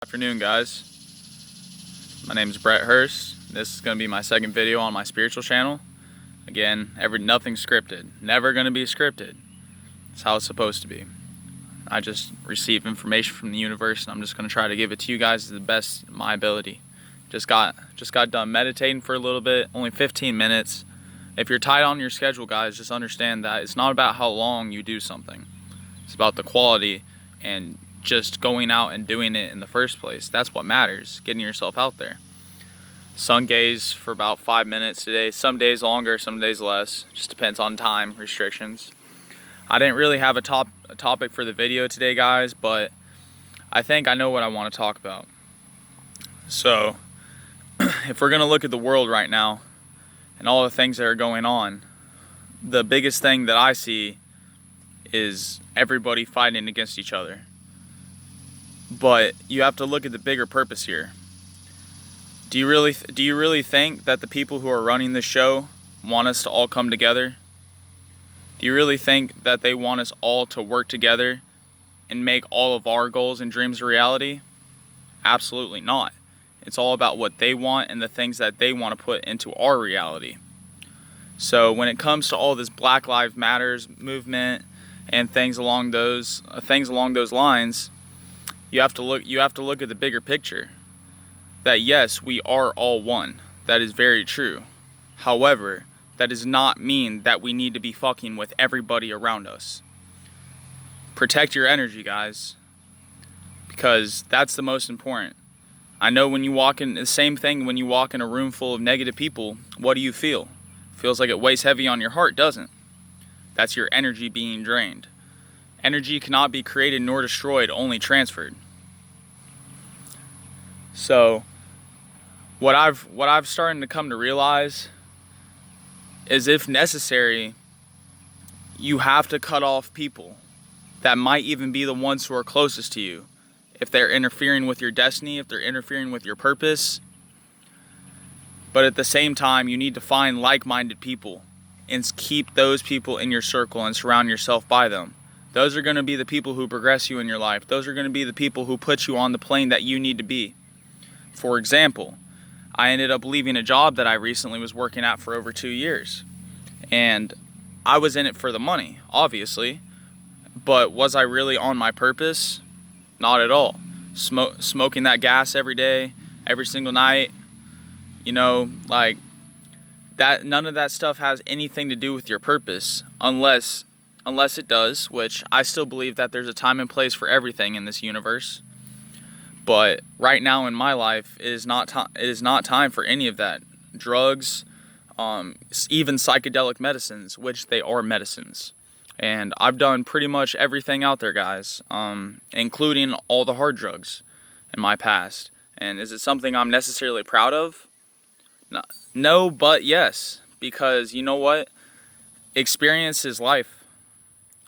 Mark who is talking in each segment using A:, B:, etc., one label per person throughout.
A: Afternoon, guys. My name is Brett Hurst. This is going to be my second video on my spiritual channel. Again, nothing scripted. Never going to be scripted. It's how it's supposed to be. I just receive information from the universe, and I'm just going to try to give it to you guys to the best of my ability. Just got done meditating for a little bit, only 15 minutes. If you're tight on your schedule, guys, just understand that it's not about how long you do something. It's about the quality and just going out and doing it in the first place. That's what matters, getting yourself out there. Sun gaze for about 5 minutes today. Some days longer, some days less. Just depends on time restrictions. I didn't really have a topic for the video today, guys, but I think I know what I want to talk about. So, if we're going to look at the world right now and all the things that are going on, the biggest thing that I see is everybody fighting against each other. But you have to look at the bigger purpose here. Do you really think that the people who are running this show want us to all come together? Do you really think that they want us all to work together and make all of our goals and dreams a reality? Absolutely not. It's all about what they want and the things that they want to put into our reality. So when it comes to all this Black Lives Matters movement and things along those lines, you have to look at the bigger picture. That yes, we are all one. That is very true. However, that does not mean that we need to be fucking with everybody around us. Protect your energy, guys, because that's the most important. I know when you walk in, the same thing when you walk in a room full of negative people, what do you feel? Feels like it weighs heavy on your heart, doesn't it? That's your energy being drained. Energy cannot be created nor destroyed, only transferred. So, what I've started to come to realize is, if necessary, you have to cut off people that might even be the ones who are closest to you. If they're interfering with your destiny, if they're interfering with your purpose. But at the same time, you need to find like-minded people and keep those people in your circle and surround yourself by them. Those are going to be the people who progress you in your life. Those are going to be the people who put you on the plane that you need to be. For example, I ended up leaving a job that I recently was working at for over 2 years. And I was in it for the money, obviously. But was I really on my purpose? Not at all. Smoking that gas every day, every single night, like that. None of that stuff has anything to do with your purpose, unless it does, which I still believe that there's a time and place for everything in this universe. But right now in my life, it is not time for any of that. Drugs, even psychedelic medicines, which they are medicines. And I've done pretty much everything out there, guys, including all the hard drugs in my past. And is it something I'm necessarily proud of? No, but yes, because you know what? Experience is life.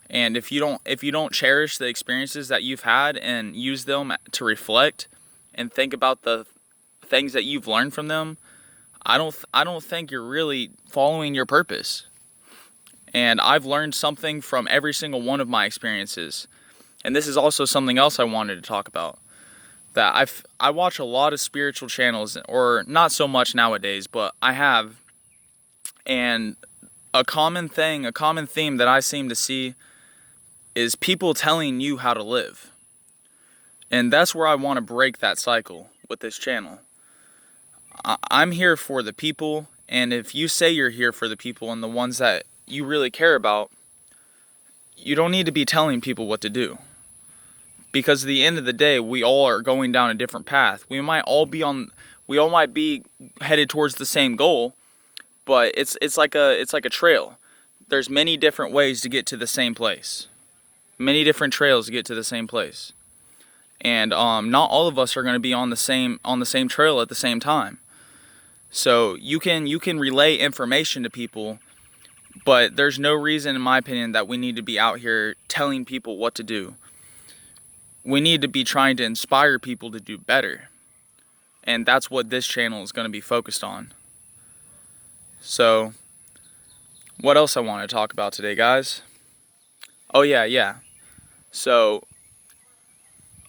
A: And if you don't cherish the experiences that you've had and use them to reflect and think about the things that you've learned from them, I don't think you're really following your purpose. And I've learned something from every single one of my experiences. And this is also something else I wanted to talk about. That I watch a lot of spiritual channels, or not so much nowadays, but I have. And a common theme that I seem to see is people telling you how to live. And that's where I want to break that cycle with this channel. I'm here for the people, and if you say you're here for the people and the ones that you really care about, you don't need to be telling people what to do. Because at the end of the day, we all are going down a different path. We all might be headed towards the same goal, but it's like a trail. There's many different ways to get to the same place. Many different trails to get to the same place. And not all of us are going to be on the same trail at the same time. So you can relay information to people, but there's no reason, in my opinion, that we need to be out here telling people what to do. We need to be trying to inspire people to do better. And that's what this channel is going to be focused on. So, what else I want to talk about today, guys? Oh yeah. So,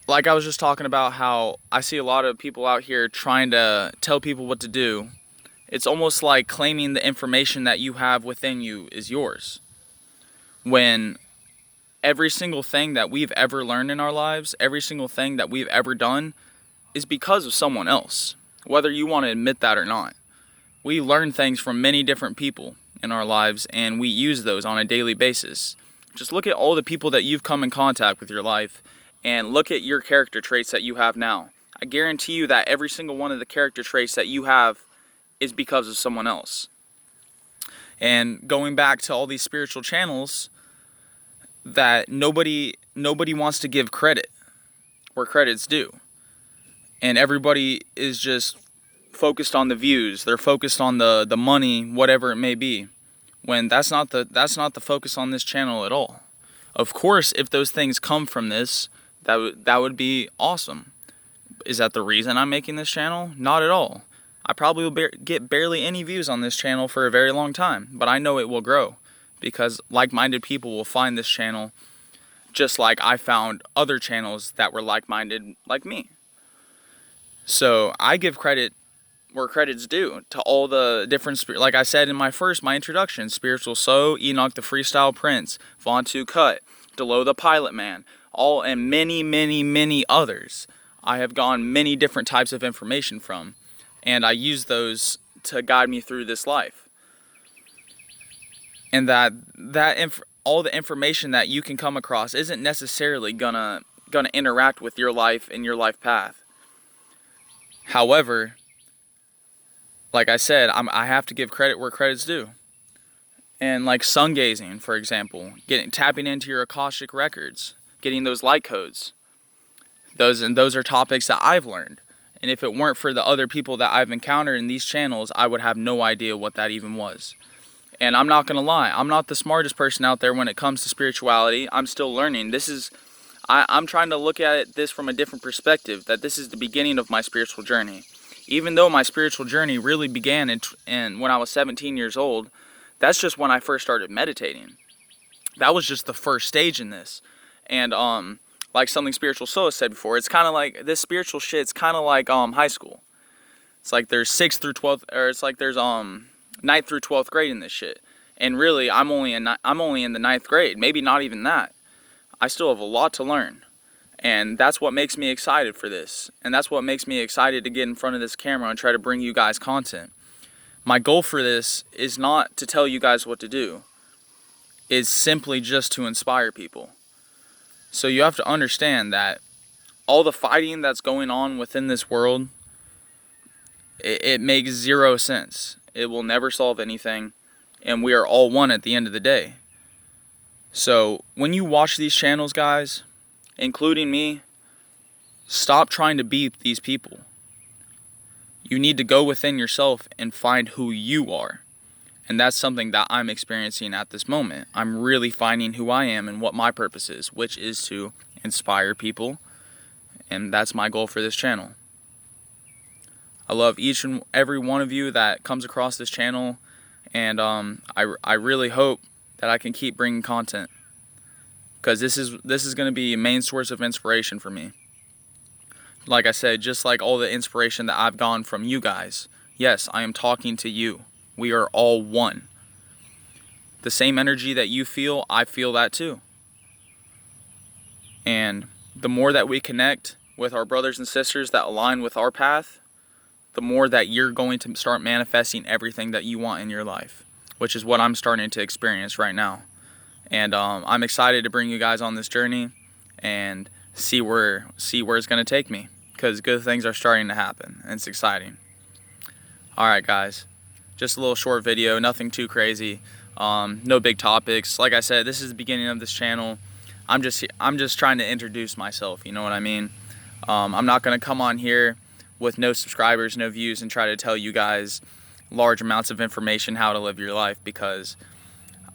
A: like I was just talking about how I see a lot of people out here trying to tell people what to do. It's almost like claiming the information that you have within you is yours, when every single thing that we've ever learned in our lives, every single thing that we've ever done is because of someone else, whether you want to admit that or not. We learn things from many different people in our lives, and we use those on a daily basis. Just look at all the people that you've come in contact with your life, and look at your character traits that you have now. I guarantee you that every single one of the character traits that you have is because of someone else. And going back to all these spiritual channels, that nobody wants to give credit where credit's due. And everybody is just focused on the views. They're focused on the money, whatever it may be. When that's not the focus on this channel at all. Of course, if those things come from this, that would be awesome. Is that the reason I'm making this channel? Not at all. I probably will get barely any views on this channel for a very long time, but I know it will grow, because like-minded people will find this channel just like I found other channels that were like-minded like me. So I give credit where credit's due to all the different, like I said in my introduction, Spiritual Soul, Enoch the Freestyle Prince, Vontu Cut, Delo the Pilot Man, all, and many others. I have gone many different types of information from, and I use those to guide me through this life. And all the information that you can come across isn't necessarily gonna interact with your life and your life path. However, like I said, I have to give credit where credit's due. And like sun gazing, for example, tapping into your Akashic records, getting those light codes. Those are topics that I've learned. And if it weren't for the other people that I've encountered in these channels, I would have no idea what that even was. And I'm not going to lie, I'm not the smartest person out there when it comes to spirituality. I'm still learning. I'm trying to look at this from a different perspective, that this is the beginning of my spiritual journey. Even though my spiritual journey really began when I was 17 years old, that's just when I first started meditating. That was just the first stage in this. And like something Spiritual Soul said before, it's kind of like, this spiritual shit, it's kind of like high school. It's like there's 6th through 12th, or it's like there's 9th through 12th grade in this shit. And really, I'm only in the 9th grade, maybe not even that. I still have a lot to learn. And that's what makes me excited for this. And that's what makes me excited to get in front of this camera and try to bring you guys content. My goal for this is not to tell you guys what to do. It's simply just to inspire people. So you have to understand that all the fighting that's going on within this world, it makes zero sense. It will never solve anything. And we are all one at the end of the day. So when you watch these channels, guys, including me, stop trying to beat these people. You need to go within yourself and find who you are. And that's something that I'm experiencing at this moment. I'm really finding who I am and what my purpose is, which is to inspire people. And that's my goal for this channel. I love each and every one of you that comes across this channel. And I really hope that I can keep bringing content, because this is going to be a main source of inspiration for me. Like I said, just like all the inspiration that I've gotten from you guys. Yes, I am talking to you. We are all one. The same energy that you feel, I feel that too. And the more that we connect with our brothers and sisters that align with our path, the more that you're going to start manifesting everything that you want in your life, which is what I'm starting to experience right now. And I'm excited to bring you guys on this journey and see where it's going to take me, because good things are starting to happen, and it's exciting. All right, guys, just a little short video, nothing too crazy, no big topics. Like I said, this is the beginning of this channel. I'm just trying to introduce myself, you know what I mean? I'm not going to come on here with no subscribers, no views, and try to tell you guys large amounts of information how to live your life, because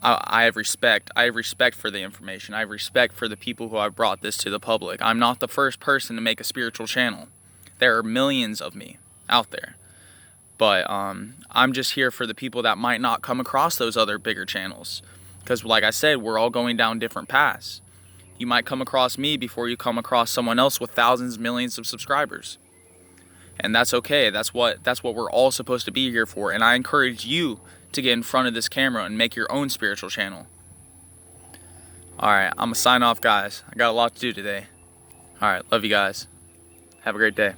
A: I have respect. I have respect for the information. I have respect for the people who have brought this to the public. I'm not the first person to make a spiritual channel. There are millions of me out there. But I'm just here for the people that might not come across those other bigger channels. Because like I said, we're all going down different paths. You might come across me before you come across someone else with thousands, millions of subscribers. And that's okay. That's what we're all supposed to be here for. And I encourage you to get in front of this camera and make your own spiritual channel. Alright, I'm gonna sign off, guys. I got a lot to do today. Alright, love you guys. Have a great day.